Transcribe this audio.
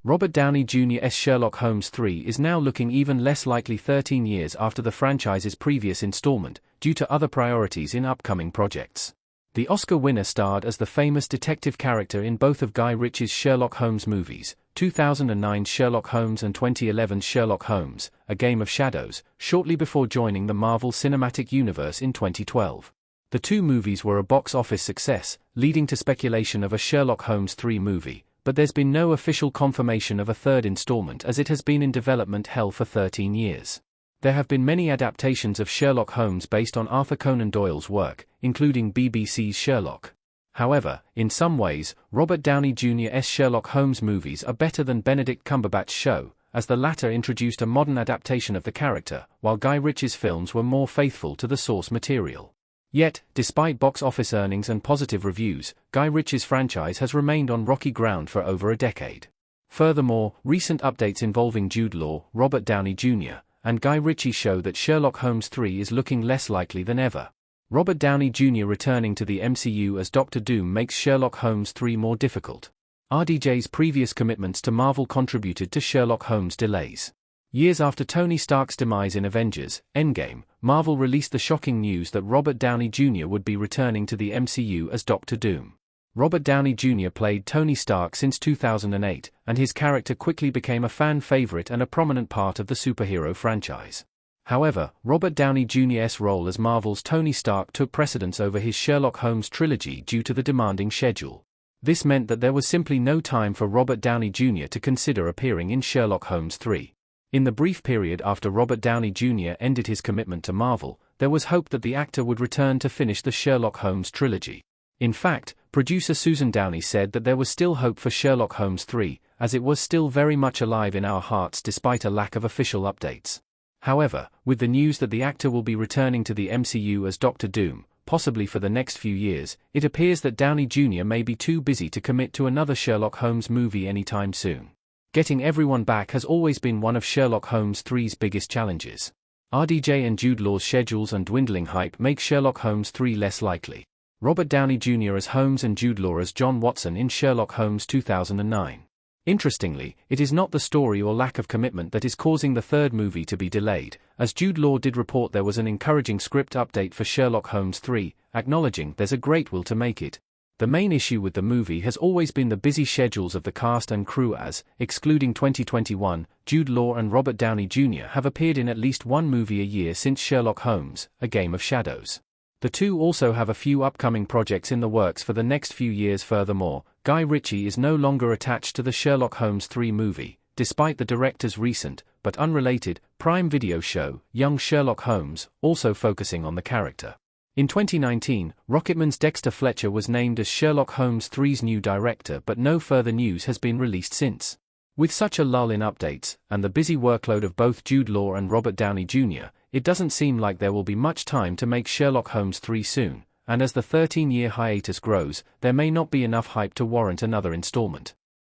Robert Downey Jr.'s Sherlock Holmes 3 is now looking even less likely 13 years after the franchise's previous installment, due to other priorities in upcoming projects. The Oscar winner starred as the famous detective character in both of Guy Ritchie's Sherlock Holmes movies, 2009's Sherlock Holmes and 2011's Sherlock Holmes, A Game of Shadows, shortly before joining the Marvel Cinematic Universe in 2012. The two movies were a box office success, leading to speculation of a Sherlock Holmes 3 movie, but there's been no official confirmation of a third installment as it has been in development hell for 13 years. There have been many adaptations of Sherlock Holmes based on Arthur Conan Doyle's work, including BBC's Sherlock. However, in some ways, Robert Downey Jr.'s Sherlock Holmes movies are better than Benedict Cumberbatch's show, as the latter introduced a modern adaptation of the character, while Guy Ritchie's films were more faithful to the source material. Yet, despite box office earnings and positive reviews, Guy Ritchie's franchise has remained on rocky ground for over a decade. Furthermore, recent updates involving Jude Law, Robert Downey Jr., and Guy Ritchie show that Sherlock Holmes 3 is looking less likely than ever. Robert Downey Jr. returning to the MCU as Dr. Doom makes Sherlock Holmes 3 more difficult. RDJ's previous commitments to Marvel contributed to Sherlock Holmes' delays. Years after Tony Stark's demise in Avengers: Endgame, Marvel released the shocking news that Robert Downey Jr. would be returning to the MCU as Dr. Doom. Robert Downey Jr. played Tony Stark since 2008, and his character quickly became a fan favorite and a prominent part of the superhero franchise. However, Robert Downey Jr.'s role as Marvel's Tony Stark took precedence over his Sherlock Holmes trilogy due to the demanding schedule. This meant that there was simply no time for Robert Downey Jr. to consider appearing in Sherlock Holmes 3. In the brief period after Robert Downey Jr. ended his commitment to Marvel, there was hope that the actor would return to finish the Sherlock Holmes trilogy. In fact, producer Susan Downey said that there was still hope for Sherlock Holmes 3, as it was still very much alive in our hearts despite a lack of official updates. However, with the news that the actor will be returning to the MCU as Dr. Doom, possibly for the next few years, it appears that Downey Jr. may be too busy to commit to another Sherlock Holmes movie anytime soon. Getting everyone back has always been one of Sherlock Holmes 3's biggest challenges. RDJ and Jude Law's schedules and dwindling hype make Sherlock Holmes 3 less likely. Robert Downey Jr. as Holmes and Jude Law as John Watson in Sherlock Holmes 2009. Interestingly, it is not the story or lack of commitment that is causing the third movie to be delayed, as Jude Law did report there was an encouraging script update for Sherlock Holmes 3, acknowledging there's a great will to make it. The main issue with the movie has always been the busy schedules of the cast and crew as, excluding 2021, Jude Law and Robert Downey Jr. have appeared in at least one movie a year since Sherlock Holmes: A Game of Shadows. The two also have a few upcoming projects in the works for the next few years. Furthermore, Guy Ritchie is no longer attached to the Sherlock Holmes 3 movie, despite the director's recent, but unrelated, Prime Video show, Young Sherlock Holmes, also focusing on the character. In 2019, Rocketman's Dexter Fletcher was named as Sherlock Holmes 3's new director, but no further news has been released since. With such a lull in updates, and the busy workload of both Jude Law and Robert Downey Jr., it doesn't seem like there will be much time to make Sherlock Holmes 3 soon, and as the 13-year hiatus grows, there may not be enough hype to warrant another installment.